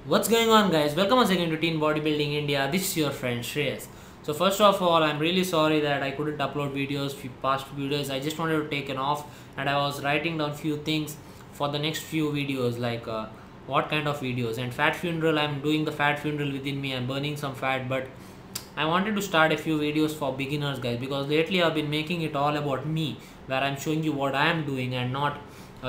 What's going on, guys? Welcome once again to Teen Bodybuilding India. This is your friend Shreyas. So first of all, I'm really sorry that I couldn't upload videos, few past videos. I just wanted to take an off, and I was writing down few things for the next few videos, like what kind of videos. And fat funeral, I'm doing the fat funeral within me. I'm burning some fat, but I wanted to start a few videos for beginners, guys, because lately I've been making it all about me, where I'm showing you what I am doing and not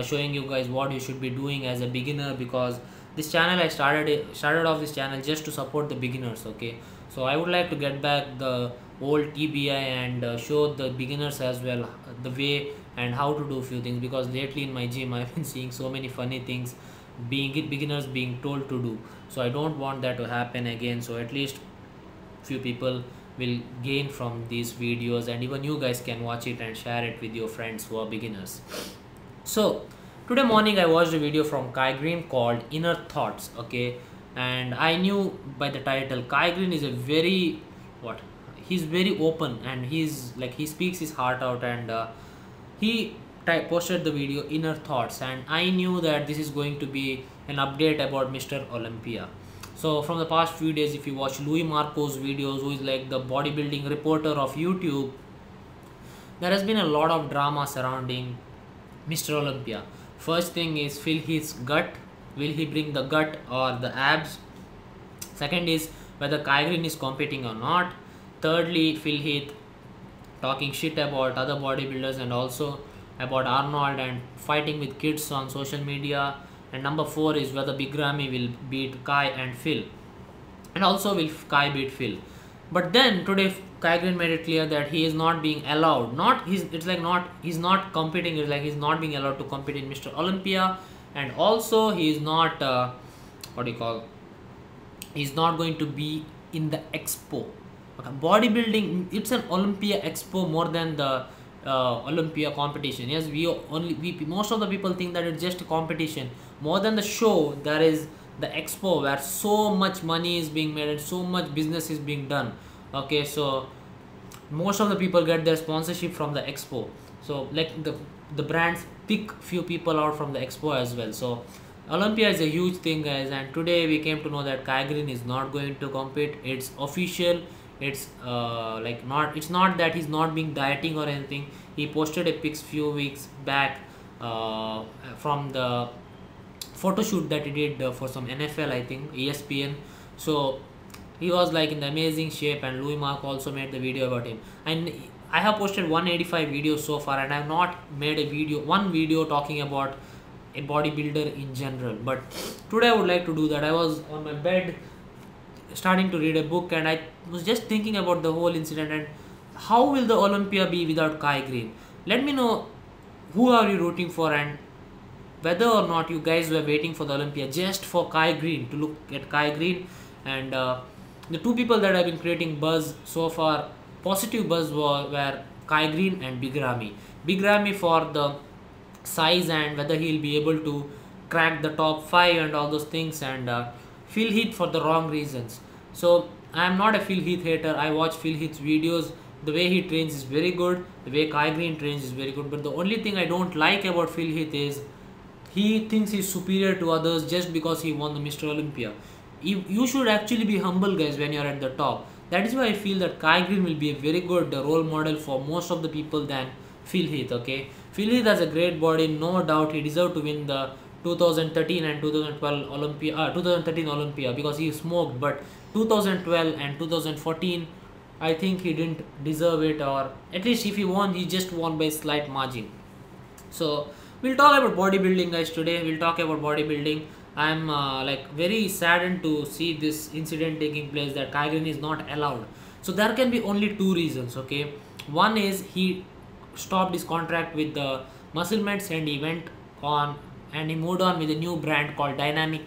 showing you guys what you should be doing as a beginner. Because this channel, I started off this channel just to support the beginners, okay? So I would like to get back the old TBI and show the beginners as well the way and how to do few things, because lately in my gym I've been seeing so many funny things beginners being told to do. So I don't want that to happen again, so at least few people will gain from these videos, and even you guys can watch it and share it with your friends who are beginners. So today morning I watched a video from Kai Green called Inner Thoughts, okay? And I knew by the title Kai Green is a very he's very open, and he's like, he speaks his heart out, and he posted the video Inner Thoughts, and I knew that this is going to be an update about Mr. Olympia. So from the past few days, if you watch Louis Marco's videos, who is like the bodybuilding reporter of YouTube, there has been a lot of drama surrounding Mr. Olympia. First thing is Phil Heath's gut. Will he bring the gut or the abs? Second is whether Kai Green is competing or not. Thirdly, Phil Heath talking shit about other bodybuilders and also about Arnold and fighting with kids on social media. And number 4 is whether Big Ramy will beat Kai and Phil, and also will Kai beat Phil. But then today Kai Green made it clear that he is not being allowed, he's not competing, it's like he's not being allowed to compete in Mr. Olympia, and also he is not he's not going to be in the expo. Okay, bodybuilding, it's an Olympia expo more than the Olympia competition. Yes, most of the people think that it's just a competition. More than the show, there is the expo where so much money is being made and so much business is being done. Okay, so most of the people get their sponsorship from the expo. So like the brands pick few people out from the expo as well. So Olympia is a huge thing, guys, and today we came to know that Kai Green is not going to compete. It's official. It's it's not that he's not being dieting or anything. He posted a pics few weeks back from the photo shoot that he did for some NFL, I think ESPN. So he was like in the amazing shape, and Louis Mark also made the video about him. And I have posted 185 videos so far, and I have not made one video talking about a bodybuilder in general. But today I would like to do that. I was on my bed starting to read a book, and I was just thinking about the whole incident and how will the Olympia be without Kai Green. Let me know who are you rooting for, and whether or not you guys were waiting for the Olympia just for Kai Green, to look at Kai Green. And the two people that have been creating buzz so far, positive buzz, were Kai Green and Big Ramy. Big Ramy for the size and whether he'll be able to crack the top 5 and all those things, and Phil Heath for the wrong reasons. So I am not a Phil Heath hater. I watch Phil Heath's videos. The way he trains is very good. The way Kai Green trains is very good. But the only thing I don't like about Phil Heath is he thinks he's superior to others just because he won the Mr. Olympia. You should actually be humble, guys, when you're at the top. That is why I feel that Kai Green will be a very good role model for most of the people than Phil Heath, okay? Phil Heath has a great body, no doubt. He deserved to win the 2013 and 2012 Olympia, 2013 Olympia, because he smoked. But 2012 and 2014, I think he didn't deserve it, or at least if he won, he just won by slight margin. So we'll talk about bodybuilding, guys. Today we'll talk about bodybuilding. I'm very saddened to see this incident taking place, that Kai Green is not allowed. So there can be only two reasons, okay? One is he stopped his contract with the Musclemeds, and he went on and he moved on with a new brand called Dynamic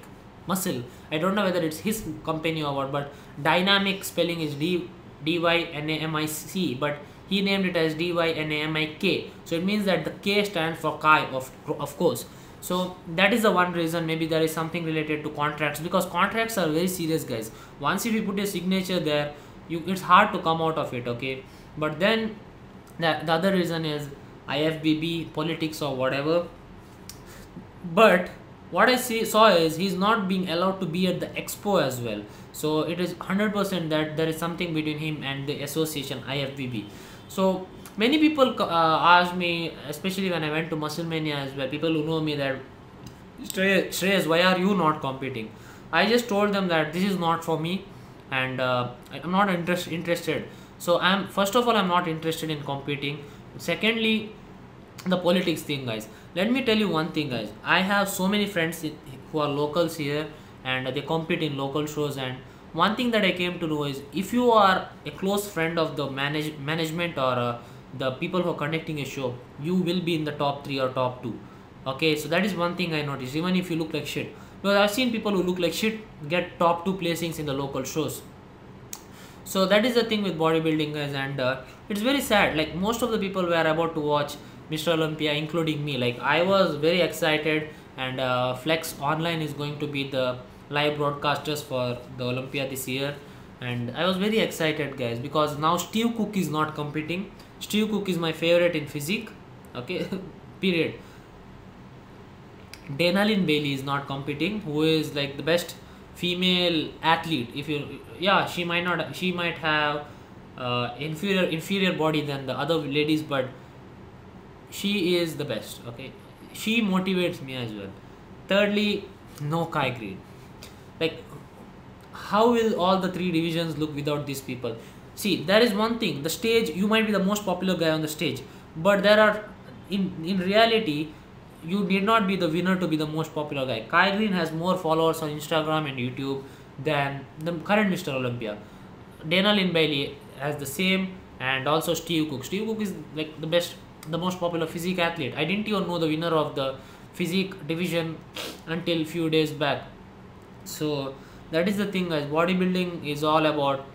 Muscle. I don't know whether it's his company or what, but Dynamic spelling is Dynamic, but he named it as Dynamic. So it means that the K stands for Kai, of course. So that is the one reason. Maybe there is something related to contracts, because contracts are very serious, guys. Once if you put a signature there, it's hard to come out of it, okay? But then the other reason is IFBB, politics or whatever. But what I saw is he's not being allowed to be at the expo as well. So it is 100% that there is something between him and the association IFBB. So many people ask me, especially when I went to Musclemania as well, people who know me, that Shreyas, why are you not competing? I just told them that this is not for me, and I'm not interested. So I'm, first of all, I'm not interested in competing. Secondly, the politics thing, guys. Let me tell you one thing, guys. I have so many friends who are locals here, and they compete in local shows. And one thing that I came to know is, if you are a close friend of the management, or the people who are conducting a show, you will be in the top 3 or top 2. Okay, so that is one thing I noticed. Even if you look like shit, because I've seen people who look like shit get top 2 placings in the local shows. So that is the thing with bodybuilding, guys. And it's very sad, like most of the people were about to watch Mr. Olympia, including me. Like I was very excited, and Flex Online is going to be the live broadcasters for the Olympia this year, and I was very excited, guys, because now Steve Cook is not competing. Steve Cook is my favorite in physique, okay. Period. Denalyn Bailey is not competing, who is like the best female athlete. If you, yeah, she might not, she might have inferior body than the other ladies, but she is the best. Okay, she motivates me as well. Thirdly, no Kai Green. Like, how will all the 3 divisions look without these people? See, there is one thing, the stage, you might be the most popular guy on the stage, but there are, in reality, you need not be the winner to be the most popular guy. Kai Green has more followers on Instagram and YouTube than the current Mr. Olympia. Denalyn Bailey has the same, and also Steve Cook. Steve Cook is like the best, the most popular physique athlete. I didn't even know the winner of the physique division until few days back. So that is the thing, guys. Bodybuilding is all about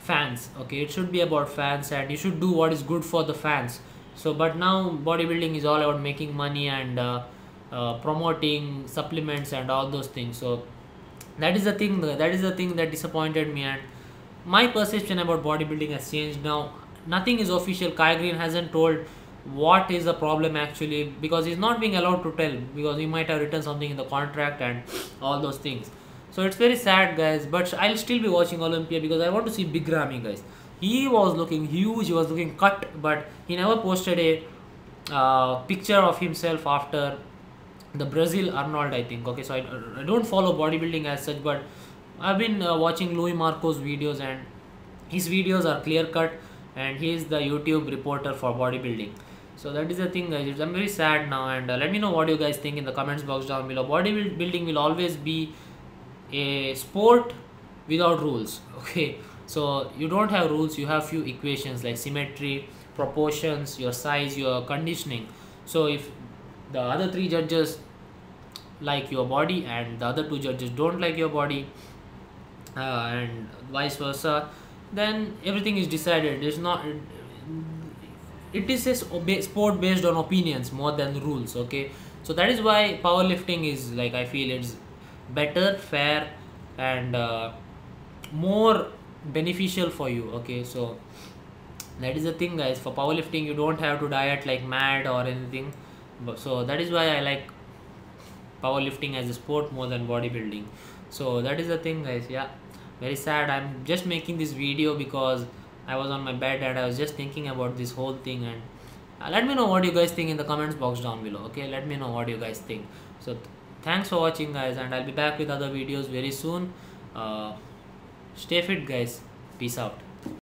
fans. Okay, it should be about fans, and you should do what is good for the fans. So but now bodybuilding is all about making money, and promoting supplements and all those things. So that is the thing, that is the thing that disappointed me, and my perception about bodybuilding has changed now. Nothing is official. Kai Green hasn't told what is the problem actually, because he's not being allowed to tell, because he might have written something in the contract and all those things. So it's very sad, guys, but I'll still be watching Olympia because I want to see Big Ramy, guys. He was looking huge, he was looking cut, but he never posted a picture of himself after the Brazil Arnold, I think. Okay, so I don't follow bodybuilding as such, but I've been watching Louis Marco's videos, and his videos are clear cut, and he is the YouTube reporter for bodybuilding. So that is the thing, guys. I'm very sad now, and let me know what you guys think in the comments box down below. Bodybuilding will always be a sport without rules. Okay, so you don't have rules, you have few equations like symmetry, proportions, your size, your conditioning. So if the other 3 judges like your body and the other 2 judges don't like your body, and vice versa, then everything is decided. It's not, it is a sport based on opinions more than rules. Okay, so that is why powerlifting is, like, I feel it's better, fair, and more beneficial for you. Okay, so that is the thing, guys. For powerlifting, you don't have to diet like mad or anything, but so that is why I like powerlifting as a sport more than bodybuilding. So that is the thing, guys. Yeah, very sad. I'm just making this video because I was on my bed and I was just thinking about this whole thing, and let me know what you guys think in the comments box down below. Okay, let me know what you guys think. So thanks for watching, guys, and I'll be back with other videos very soon. Stay fit, guys. Peace out.